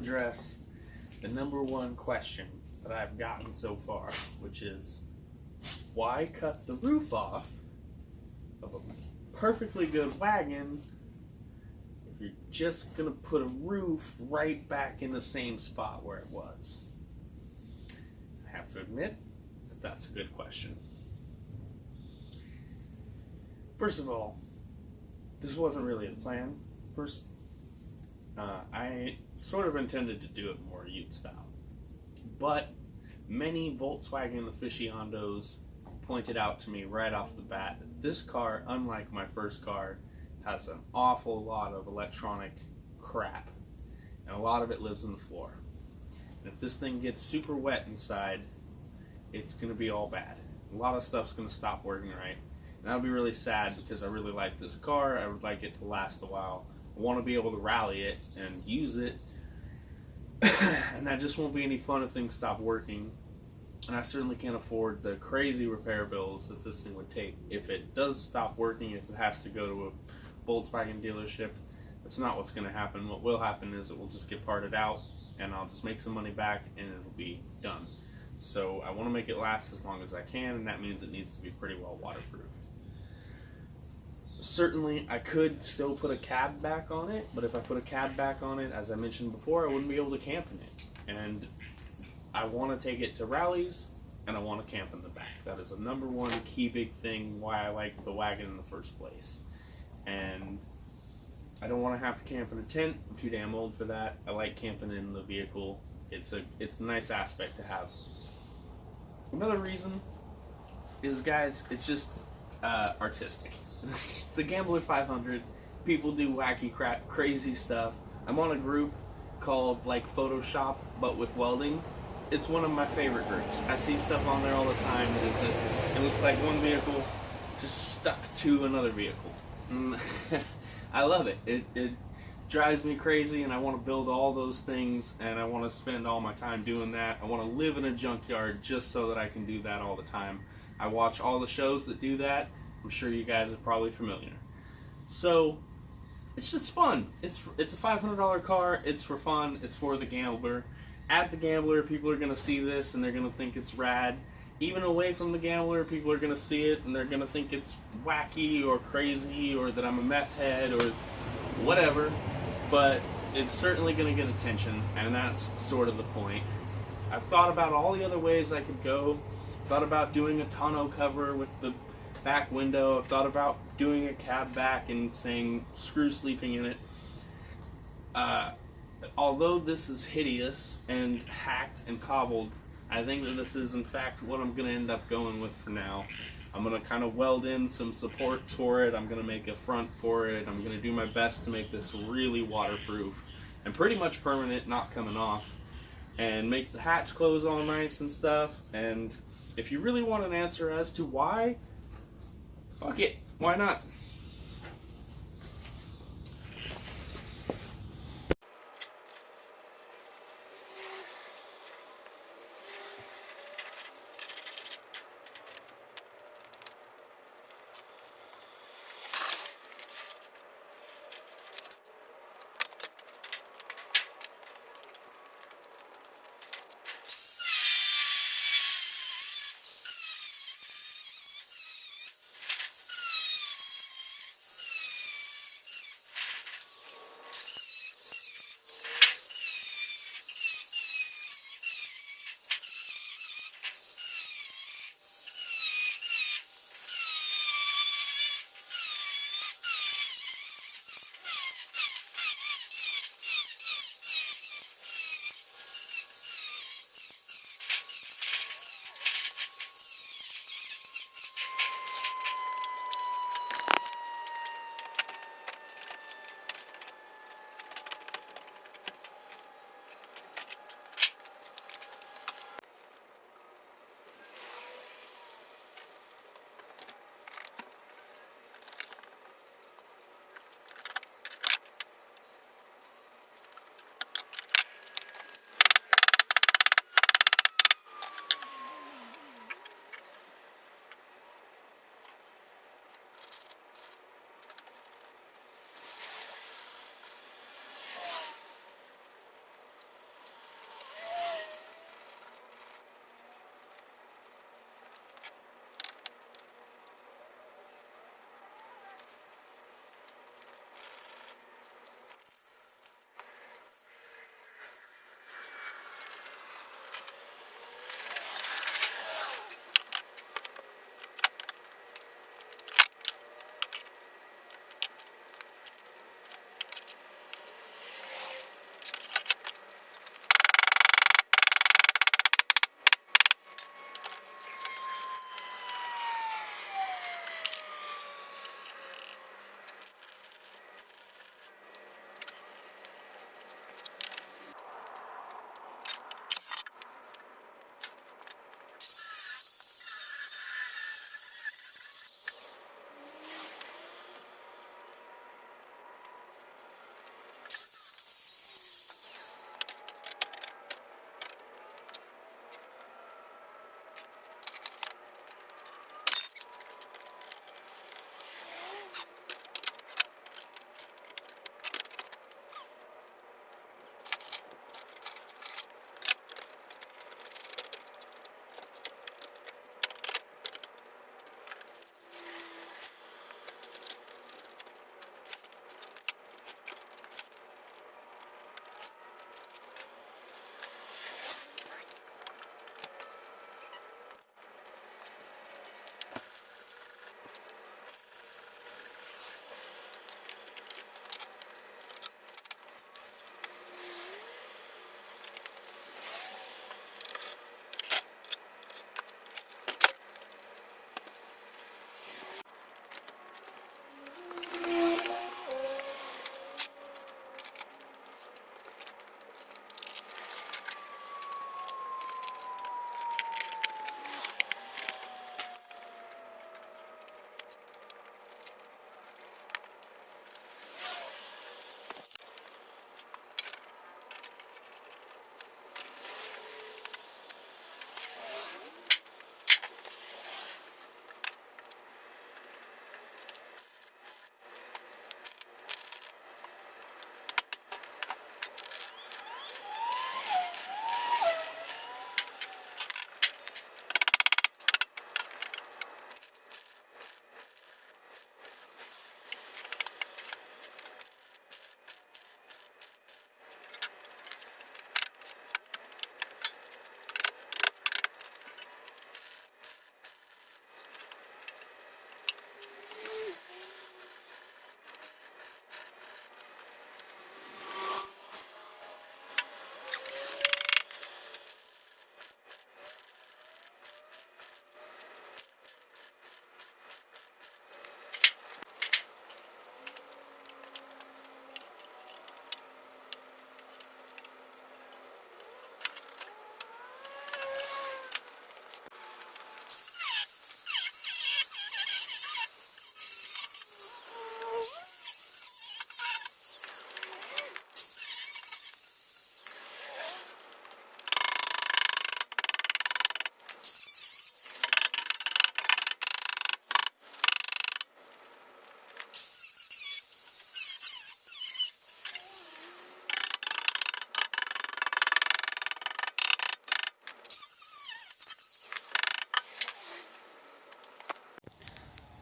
address the number one question that I've gotten so far, which is, why cut the roof off of a perfectly good wagon if you're just going to put a roof right back in the same spot where it was? I have to admit that that's a good question. First of all, this wasn't really the plan. I sort of intended to do it more Ute style, but many Volkswagen aficionados pointed out to me right off the bat that this car, unlike my first car, has an awful lot of electronic crap, and a lot of it lives in the floor. And if this thing gets super wet inside, it's going to be all bad. A lot of stuff's going to stop working right, and that'll be really sad because I really like this car. I would like it to last a while. I want to be able to rally it and use it, and that just won't be any fun if things stop working. And I certainly can't afford the crazy repair bills that this thing would take. If it does stop working, if it has to go to a Volkswagen dealership, that's not what's going to happen. What will happen is it will just get parted out, and I'll just make some money back, and it'll be done. So I want to make it last as long as I can, and that means it needs to be pretty well waterproofed. Certainly, I could still put a cab back on it, but if I put a cab back on it, as I mentioned before, I wouldn't be able to camp in it. And I want to take it to rallies, and I want to camp in the back. That is the number one key big thing why I like the wagon in the first place. And I don't want to have to camp in a tent. I'm too damn old for that. I like camping in the vehicle. It's a nice aspect to have. Another reason is, guys, it's just artistic. It's the Gambler 500. People do wacky, crazy stuff. I'm on a group called like Photoshop, but with welding. It's one of my favorite groups. I see stuff on there all the time that is just, it looks like one vehicle just stuck to another vehicle. I love it. It drives me crazy, and I want to build all those things, and I want to spend all my time doing that. I want to live in a junkyard just so that I can do that all the time. I watch all the shows that do that. I'm sure you guys are probably familiar. So it's just fun. It's a $500 car. It's for fun. It's for the Gambler. At the Gambler, people are going to see this and they're going to think it's rad. Even away from the Gambler, people are going to see it and they're going to think it's wacky or crazy, or that I'm a meth head or whatever. But it's certainly going to get attention, and that's sort of the point. I've thought about all the other ways I could go. Thought about doing a tonneau cover with the back window. I've thought about doing a cab back and saying screw sleeping in it. Although this is hideous and hacked and cobbled, I think that this is in fact what I'm going to end up going with for now. I'm going to kind of weld in some supports for it. I'm going to make a front for it. I'm going to do my best to make this really waterproof and pretty much permanent, not coming off, and make the hatch close all nice and stuff. And if you really want an answer as to why, fuck it, why not?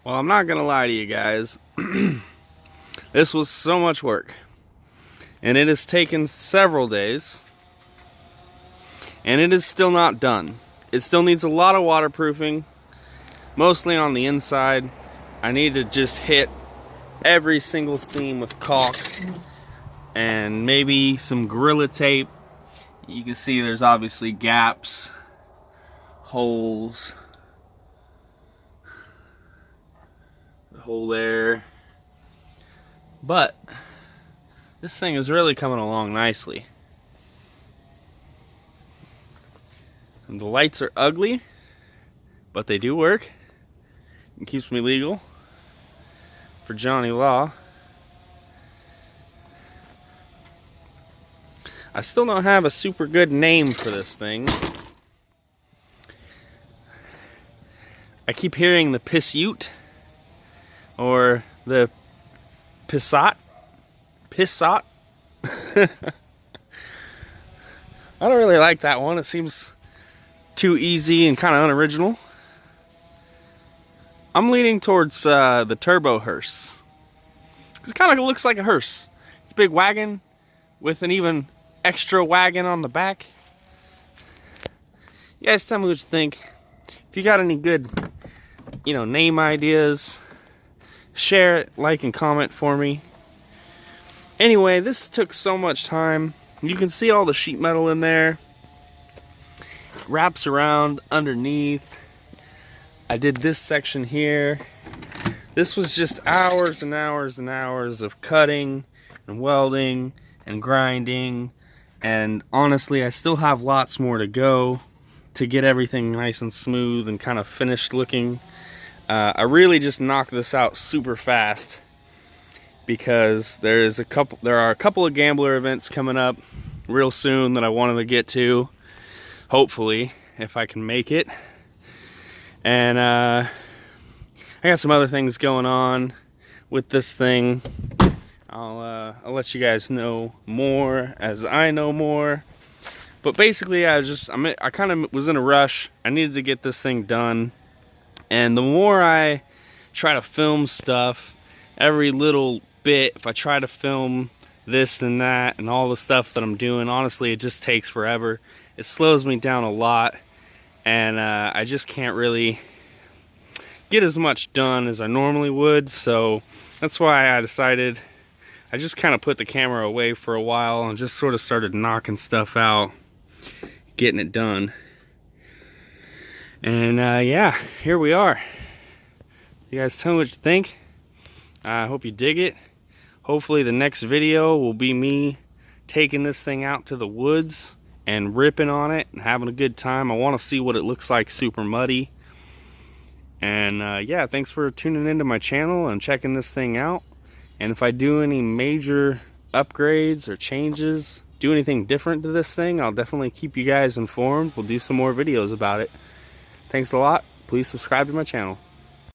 Well, I'm not gonna lie to you guys. This was so much work, and it has taken several days, and it is still not done. It still needs a lot of waterproofing, mostly on the inside. I need to just hit every single seam with caulk and maybe some Gorilla Tape. You can see there's obviously gaps, holes, the hole there. But this thing is really coming along nicely. And the lights are ugly, but they do work. It keeps me legal for Johnny Law. I still don't have a super good name for this thing. I keep hearing the Pissute or the Pissot. Pissot. I don't really like that one. It seems too easy and kind of unoriginal. I'm leaning towards the Turbo Hearse. It kind of looks like a hearse. It's a big wagon with an even extra wagon on the back. You guys tell me what you think. If you got any good, name ideas, share it, like, and comment for me. Anyway, this took so much time. You can see all the sheet metal in there. It wraps around underneath. I did this section here. This was just hours and hours and hours of cutting and welding and grinding. And honestly, I still have lots more to go to get everything nice and smooth and kind of finished looking. I really just knocked this out super fast because there are a couple of gambler events coming up real soon that I wanted to get to, hopefully, if I can make it. And I got some other things going on with this thing. I'll let you guys know more as I know more. But basically, I kind of was in a rush. I needed to get this thing done. And the more I try to film stuff, every little bit, if I try to film this and that and all the stuff that I'm doing, honestly, it just takes forever. It slows me down a lot. And I just can't really get as much done as I normally would. So that's why I decided I just kind of put the camera away for a while and just sort of started knocking stuff out, getting it done. And yeah, here we are. You guys tell me what you think. I hope you dig it. Hopefully the next video will be me taking this thing out to the woods and ripping on it and having a good time. I want to see what it looks like super muddy. And yeah, thanks for tuning into my channel and checking this thing out. And if I do any major upgrades or changes, do anything different to this thing, I'll definitely keep you guys informed. We'll do some more videos about it. Thanks a lot. Please subscribe to my channel.